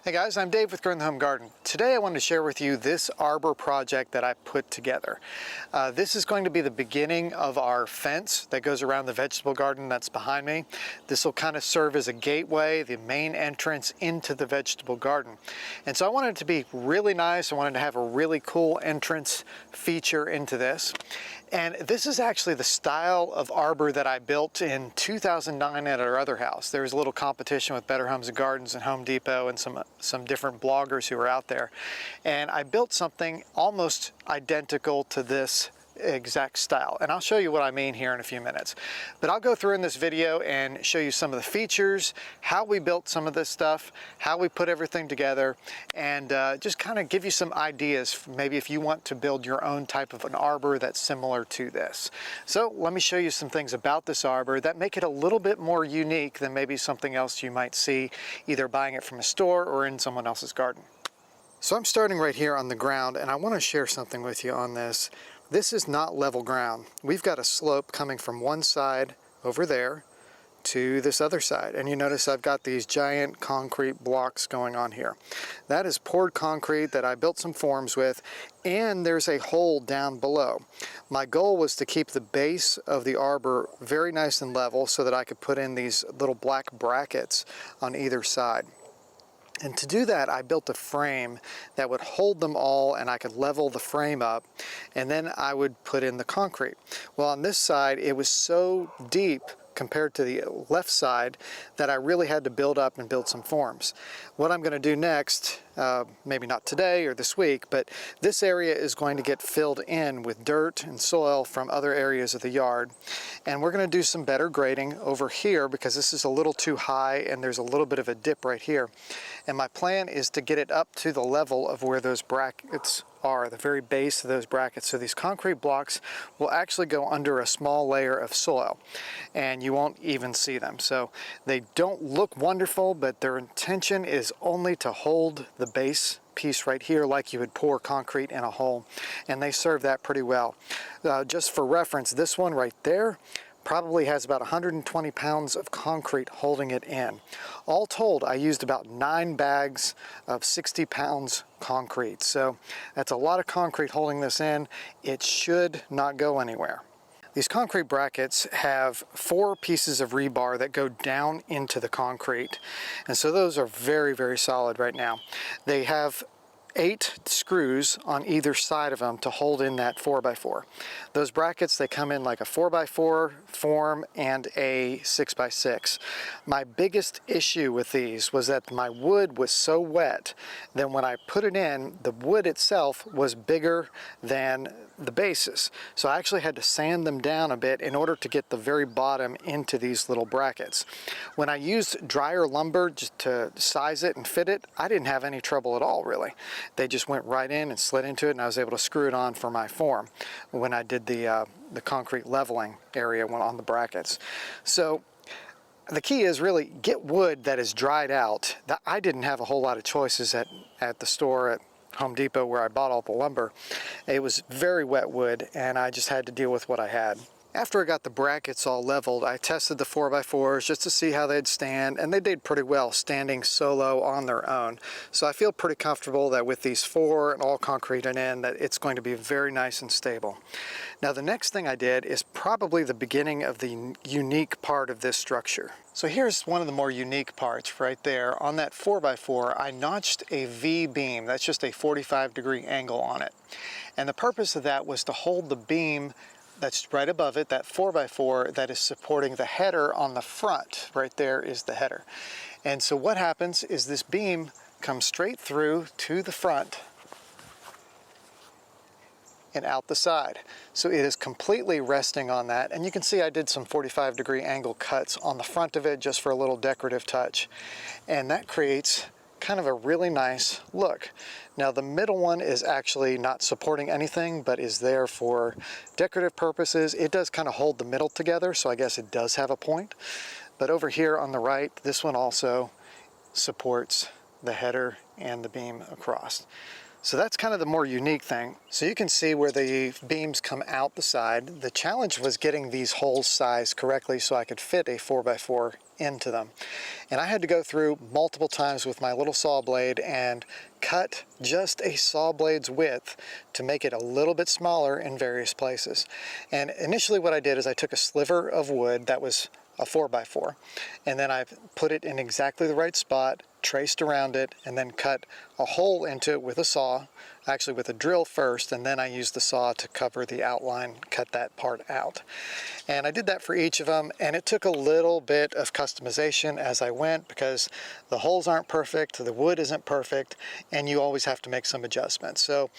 Hey guys, I'm Dave with Grow in the Home Garden. Today I wanted to share with you this arbor project that I put together. This is going to be the beginning of our fence that goes around the vegetable garden that's behind me. This will kind of serve as a gateway, the main entrance into the vegetable garden. And so I wanted it to be really nice. I wanted to have a really cool entrance feature into this. And this is actually the style of arbor that I built in 2009 at our other house. There was a little competition with Better Homes and Gardens and Home Depot and some different bloggers who were out there. And I built something almost identical to this exact style, and I'll show you what I mean here in a few minutes. But I'll go through in this video and show you some of the features, how we built some of this stuff, how we put everything together, and just kind of give you some ideas, maybe if you want to build your own type of an arbor that's similar to this. So let me show you some things about this arbor that make it a little bit more unique than maybe something else you might see either buying it from a store or in someone else's garden. So I'm starting right here on the ground, and I want to share something with you on this. This is not level ground. We've got a slope coming from one side over there to this other side. And you notice I've got these giant concrete blocks going on here. That is poured concrete that I built some forms with, and there's a hole down below. My goal was to keep the base of the arbor very nice and level so that I could put in these little black brackets on either side. And to do that, I built a frame that would hold them all, and I could level the frame up, and then I would put in the concrete. Well, on this side, it was so deep compared to the left side that I really had to build up and build some forms. What I'm going to do next, maybe not today or this week, but this area is going to get filled in with dirt and soil from other areas of the yard. And we're going to do some better grading over here because this is a little too high and there's a little bit of a dip right here. And my plan is to get it up to the level of where those brackets are, the very base of those brackets. So these concrete blocks will actually go under a small layer of soil and you won't even see them. So they don't look wonderful, but their intention is only to hold the base piece right here like you would pour concrete in a hole, and they serve that pretty well. Just for reference, this one right there probably has about 120 pounds of concrete holding it in. All told, I used about 9 bags of 60 pounds concrete. So that's a lot of concrete holding this in. It should not go anywhere. These concrete brackets have 4 pieces of rebar that go down into the concrete. And so those are very, very solid right now. They have 8 screws on either side of them to hold in that 4x4. Those brackets, they come in like a 4x4 form and a 6x6. My biggest issue with these was that my wood was so wet that when I put it in, the wood itself was bigger than the bases. So I actually had to sand them down a bit in order to get the very bottom into these little brackets. When I used dryer lumber just to size it and fit it, I didn't have any trouble at all, really. They just went right in and slid into it, and I was able to screw it on for my form when I did the concrete leveling area on the brackets. So the key is really get wood that is dried out. I didn't have a whole lot of choices at the store at Home Depot where I bought all the lumber. It was very wet wood, and I just had to deal with what I had. After I got the brackets all leveled, I tested the 4x4s just to see how they'd stand, and they did pretty well standing solo on their own. So I feel pretty comfortable that with these 4 and all concreted in, that it's going to be very nice and stable. Now the next thing I did is probably the beginning of the unique part of this structure. So here's one of the more unique parts right there. On that 4x4, I notched a V-beam. That's just a 45-degree angle on it. And the purpose of that was to hold the beam that's right above it, that 4x4 that is supporting the header on the front. Right there is the header. And so what happens is this beam comes straight through to the front and out the side. So it is completely resting on that. And you can see I did some 45-degree angle cuts on the front of it just for a little decorative touch. And that creates kind of a really nice look. Now the middle one is actually not supporting anything, but is there for decorative purposes. It does kind of hold the middle together, so I guess it does have a point. But over here on the right, this one also supports the header and the beam across. So that's kind of the more unique thing. So you can see where the beams come out the side. The challenge was getting these holes sized correctly so I could fit a 4x4 into them. And I had to go through multiple times with my little saw blade and cut just a saw blade's width to make it a little bit smaller in various places. And initially what I did is I took a sliver of wood that was a 4x4, and then I put it in exactly the right spot, traced around it, and then cut a hole into it with a saw, actually with a drill first, and then I used the saw to cover the outline, cut that part out. And I did that for each of them, and it took a little bit of customization as I went because the holes aren't perfect, the wood isn't perfect, and you always have to make some adjustments. So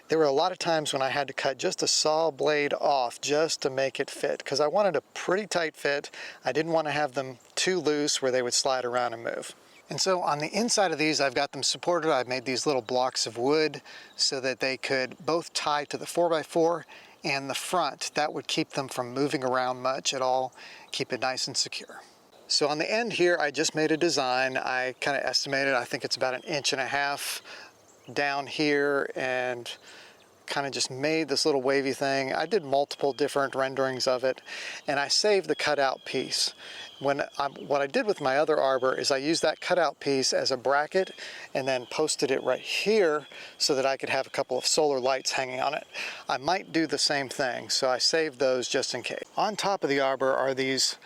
there were a lot of times when I had to cut just a saw blade off just to make it fit because I wanted a pretty tight fit. I didn't want to have them too loose where they would slide around and move. And so on the inside of these, I've got them supported. I've made these little blocks of wood so that they could both tie to the 4x4 and the front. That would keep them from moving around much at all, keep it nice and secure. So on the end here, I just made a design. I kind of estimated, I think it's about 1.5 inches down here, and kind of just made this little wavy thing. I did multiple different renderings of it, and I saved the cutout piece. What I did with my other arbor is I used that cutout piece as a bracket and then posted it right here so that I could have a couple of solar lights hanging on it. I might do the same thing, so I saved those just in case. On top of the arbor are these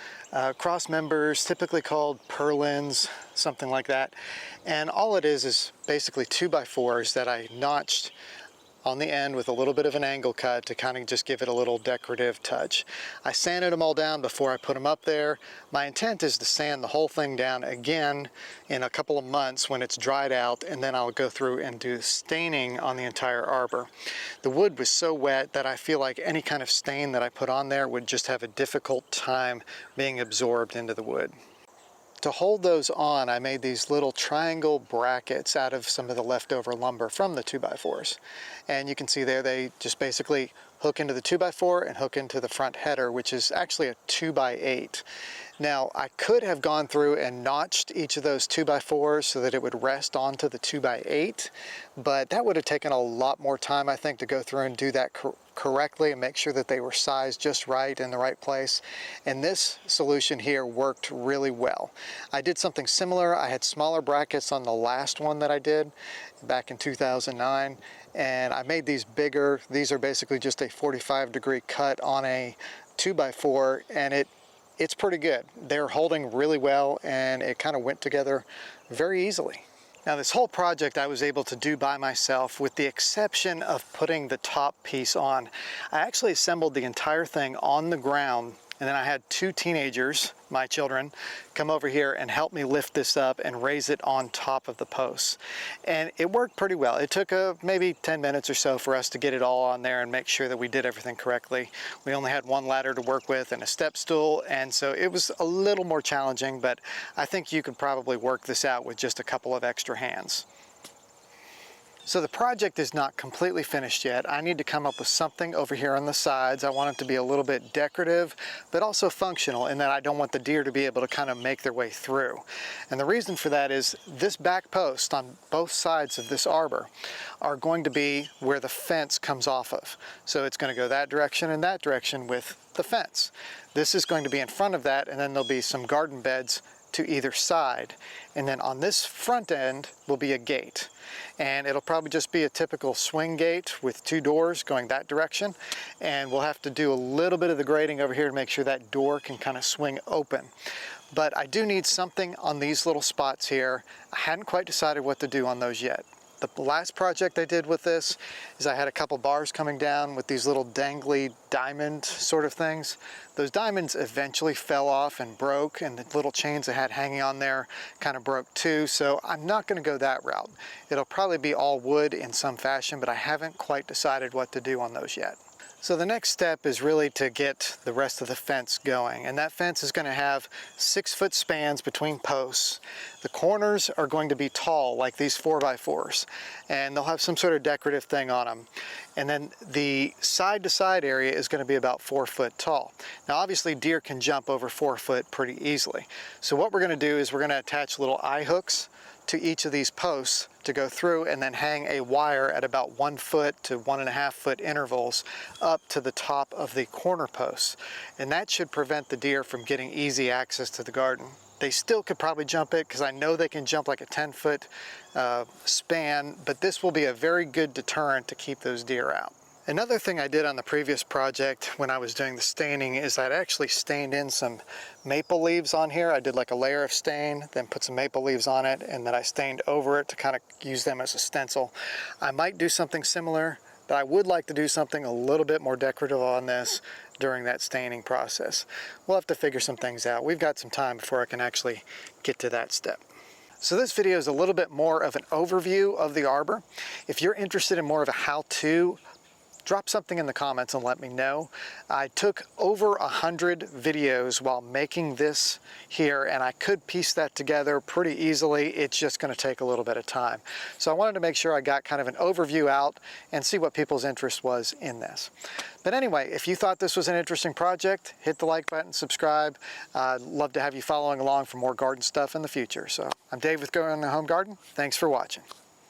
cross members, typically called purlins, something like that. And all it is basically 2x4s that I notched on the end with a little bit of an angle cut to kind of just give it a little decorative touch. I sanded them all down before I put them up there. My intent is to sand the whole thing down again in a couple of months when it's dried out, and then I'll go through and do staining on the entire arbor. The wood was so wet that I feel like any kind of stain that I put on there would just have a difficult time being absorbed into the wood. To hold those on, I made these little triangle brackets out of some of the leftover lumber from the 2x4s. And you can see there, they just basically hook into the 2x4 and hook into the front header, which is actually a 2x8. Now, I could have gone through and notched each of those 2x4s so that it would rest onto the 2x8, but that would have taken a lot more time, I think, to go through and do that correctly and make sure that they were sized just right in the right place. And this solution here worked really well. I did something similar. I had smaller brackets on the last one that I did back in 2009, and I made these bigger. These are basically just a 45-degree cut on a 2x4, and it's pretty good. They're holding really well, and it kind of went together very easily. Now, this whole project I was able to do by myself with the exception of putting the top piece on. I actually assembled the entire thing on the ground, and then I had 2 teenagers, my children, come over here and help me lift this up and raise it on top of the posts. And it worked pretty well. It took maybe 10 minutes or so for us to get it all on there and make sure that we did everything correctly. We only had 1 ladder to work with and a step stool, and so it was a little more challenging, but I think you could probably work this out with just a couple of extra hands. So the project is not completely finished yet. I need to come up with something over here on the sides. I want it to be a little bit decorative, but also functional in that I don't want the deer to be able to kind of make their way through. And the reason for that is this back post on both sides of this arbor are going to be where the fence comes off of. So it's going to go that direction and that direction with the fence. This is going to be in front of that, and then there'll be some garden beds to either side. And then on this front end will be a gate. And it'll probably just be a typical swing gate with 2 doors going that direction. And we'll have to do a little bit of the grading over here to make sure that door can kind of swing open. But I do need something on these little spots here. I hadn't quite decided what to do on those yet. The last project I did with this is I had a couple bars coming down with these little dangly diamond sort of things. Those diamonds eventually fell off and broke, and the little chains I had hanging on there kind of broke too, so I'm not going to go that route. It'll probably be all wood in some fashion, but I haven't quite decided what to do on those yet. So the next step is really to get the rest of the fence going, and that fence is going to have 6-foot spans between posts. The corners are going to be tall like these 4x4s, and they'll have some sort of decorative thing on them. And then the side-to-side area is going to be about 4 foot tall. Now obviously deer can jump over 4 foot pretty easily. So what we're going to do is we're going to attach little eye hooks to each of these posts to go through and then hang a wire at about 1 foot to 1.5 foot intervals up to the top of the corner posts. And that should prevent the deer from getting easy access to the garden. They still could probably jump it because I know they can jump like a 10-foot span, but this will be a very good deterrent to keep those deer out. Another thing I did on the previous project when I was doing the staining is I'd actually stained in some maple leaves on here. I did like a layer of stain, then put some maple leaves on it, and then I stained over it to kind of use them as a stencil. I might do something similar, but I would like to do something a little bit more decorative on this during that staining process. We'll have to figure some things out. We've got some time before I can actually get to that step. So this video is a little bit more of an overview of the arbor. If you're interested in more of a how-to, drop something in the comments and let me know. I took over 100 videos while making this here, and I could piece that together pretty easily. It's just going to take a little bit of time. So I wanted to make sure I got kind of an overview out and see what people's interest was in this. But anyway, if you thought this was an interesting project, hit the like button, subscribe. I'd love to have you following along for more garden stuff in the future. So I'm Dave with Going in the Home Garden. Thanks for watching.